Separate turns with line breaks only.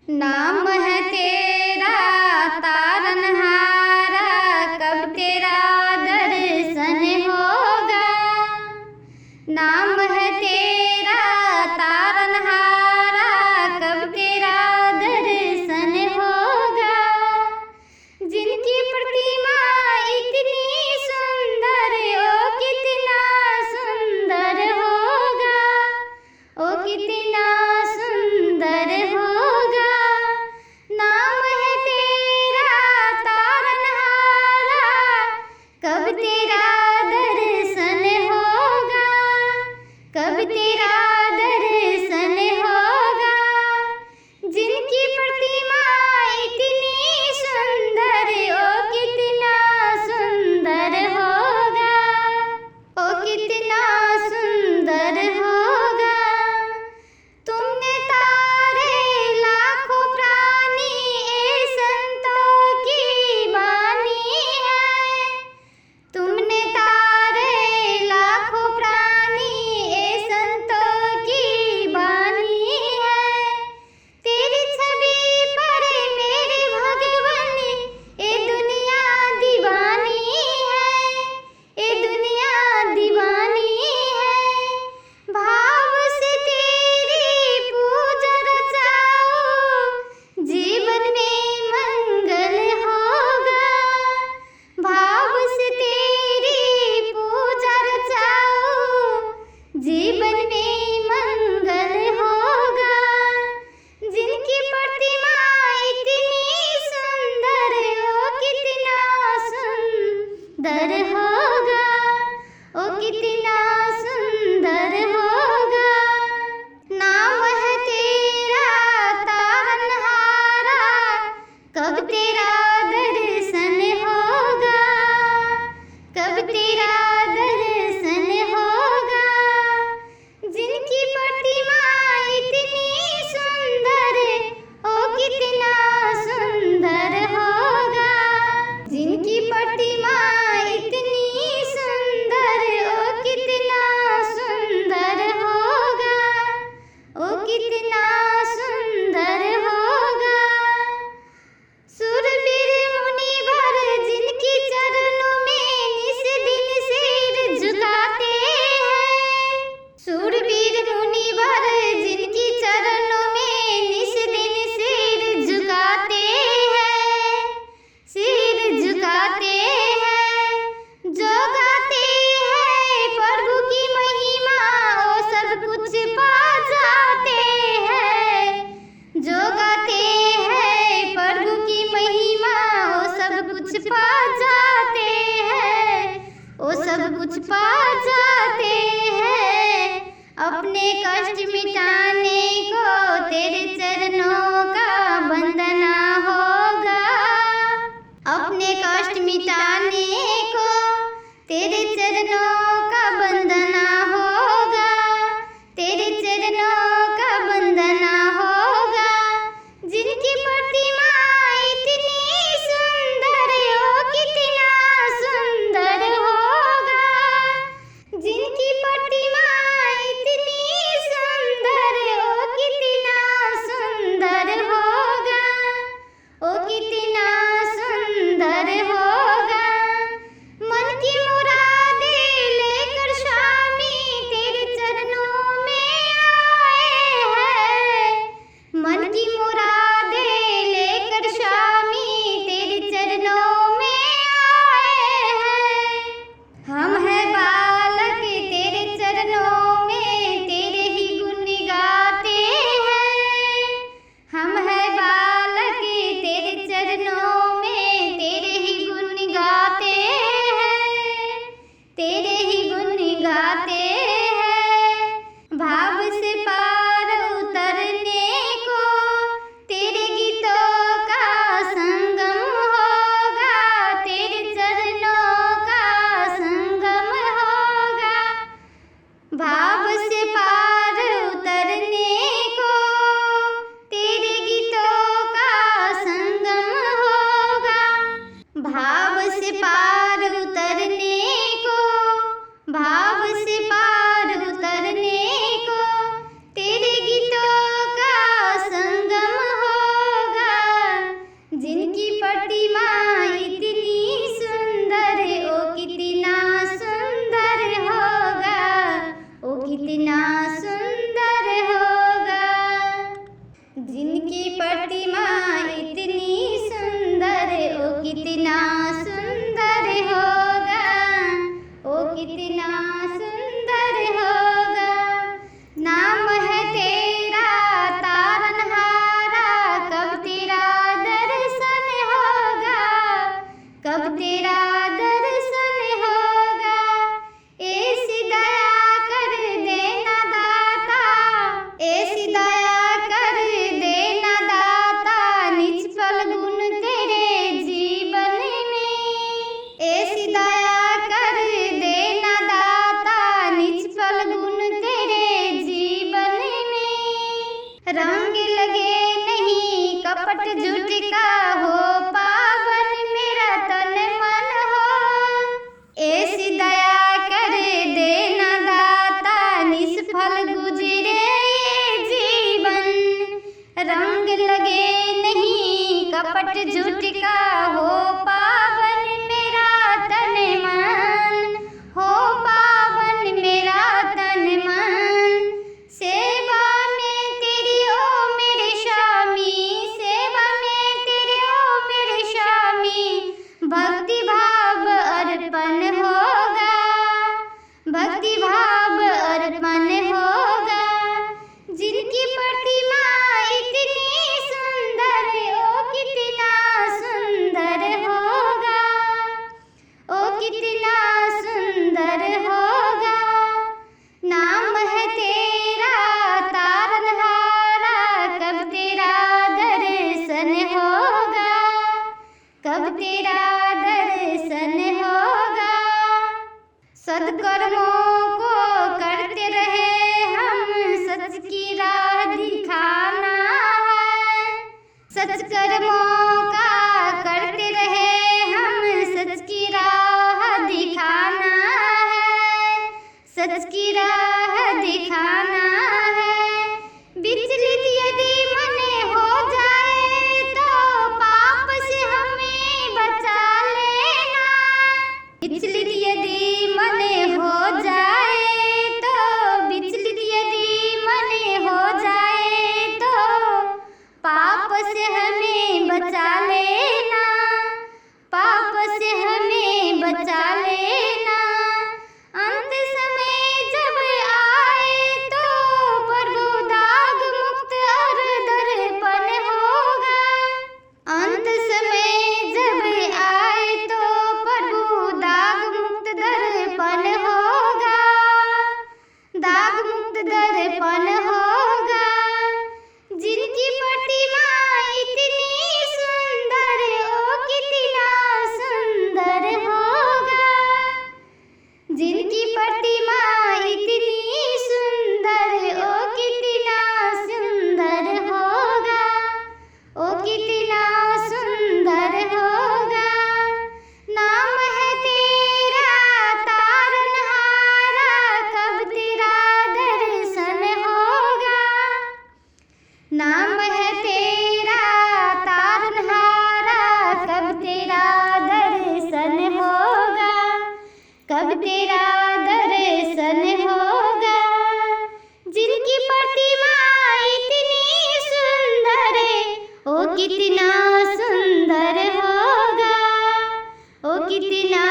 नाम है तेरा तारनहारा, कब तेरा दर्शन होगा। नाम है तेरा तारनहारा, कब तेरा दर्शन होगा। जिनकी प्रतिमा इतनी सुंदर, ओ कितना सुंदर होगा, ओ कितना सुंदर होगा। नाम है तेरा तारनहारा, कब तेरा दर्शन होगा, कब तेरा दर्शन होगा। जिनकी प्रतिमा इतनी सुंदर, ओ कितना सुंदर होगा, ओ कितना सुंदर होगा। तुमने तारे लाखों प्राणी, ए संतों की बानी है। तुमने तारे लाखों प्राणी, ए संतों की बानी है। तेरी छवि पर मेरे भगवन, ए दुनिया दीवानी है, ए दुनिया दीवानी है। भाव से तेरी पूजा रचाओ, जीवन में मंगल होगा। भाव से तेरी पूजा रचाओ, जीवन में मंगल होगा। जिनकी प्रतिमा इतनी सुंदर, ओ कितना सुंदर होगा, ओ कितना सुंदर होगा। नाम है तेरा तारनहारा, कब तेरा दर्शन होगा, कब तेरा दर्शन होगा। जिनकी प्रतिमा इतनी सुंदर, ओ कितना सुंदर होगा। जिनकी प्रतिमा इतनी सुंदर, ओ कितना सुंदर होगा, ओ कितना सुंदर होगा। सुरवीर मुनिवर जिनकी चरणों में निस दिन सिर झुकाते हैं। सुरवीर मुनिवर जिनकी चरणों में निस दिन सिर झुकाते हैं, सिर झुकाते हैं। जो गाते हैं प्रभु की महिमा, वो सब कुछ पा जाते हैं। जो गाते हैं प्रभु की महिमा, वो सब कुछ पा जाते हैं, वो सब कुछ पा जाते हैं। अपने कष्ट मिटाने को तेरे चरणों का वंदना होगा। अपने कष्ट मिटाने को तेरे चरणों का वंदना होगा, तेरे चरणों का वंदना होगा। जिन जिनकी प्रतिमा इतनी सुंदर, ओ कितना सुंदर होगा, ओ कितना सुंदर होगा। नाम है तेरा तारनहारा, कब तेरा दर्शन होगा, कब तेरा दर्शन होगा। ऐसी दया कर देना दाता, ऐसी दया कर देना दाता, निष्फल गुण तेरे जीवन में। ऐसी दया कर देना दाता, निष्फल गुण तेरे जीवन में। रंग लगे नहीं कपट झूठ का, हो पावन मेरा तन मन हो। ऐसी दया कर देना दाता, निष्फल गुजरे ये जीवन। रंग लगे नहीं कपट झूठ का, हो पावन मेरा तन मन, हो पावन मेरा तन मन। सेवा में तेरी ओ मेरे स्वामी, सेवा में तेरे ओ मेरे स्वामी, भक्ति भाव अर्पण होगा, भक्ति भाव अर्पण होगा। जिनकी प्रतिमा इतनी सुंदर, ओ कितना सुंदर होगा, ओ कितना सुंदर होगा। नाम है तेरा तारनहारा, कब तेरा दर्शन होगा, कब तेरा दर्शन होगा। सत्कर्मों को करते रहे हम, सच की राह दिखाना है। सत्कर्मों का करते रहे हम, सच की राह दिखाना है, सच की राह दिखाना है। विचलित यदि मन हो जाए तो पाप से हमें बचा लेना। विचलित यदि मन हो जाए तो, विचलित यदि मन हो जाए तो, पाप से हमें बचा लेना, पाप से हमें बचा लेना। अंत समय जब आए तो प्रभु दाग मुक्त और दर्पण होगा। अंत समय जब आए तो प्रभु दाग मुक्त दर्पण होगा, दाग मुक्त दर्पण होगा। जिनकी प्रतिमा इतनी सुंदर, ओ कितना सुंदर होगा। जिनकी प्रतिमा इतनी सुंदर, ओ कितना सुंदर होगा, ओ कितना सुंदर होगा। नाम है तेरा तारनहारा, कब तेरा दर्शन होगा। नाम है तेरा तारनहारा, कब तेरा दर्शन होगा, कब तेरा दर्शन होगा। जिनकी प्रतिमा इतनी सुंदर, ओ कितना सुंदर होगा, ओ कितना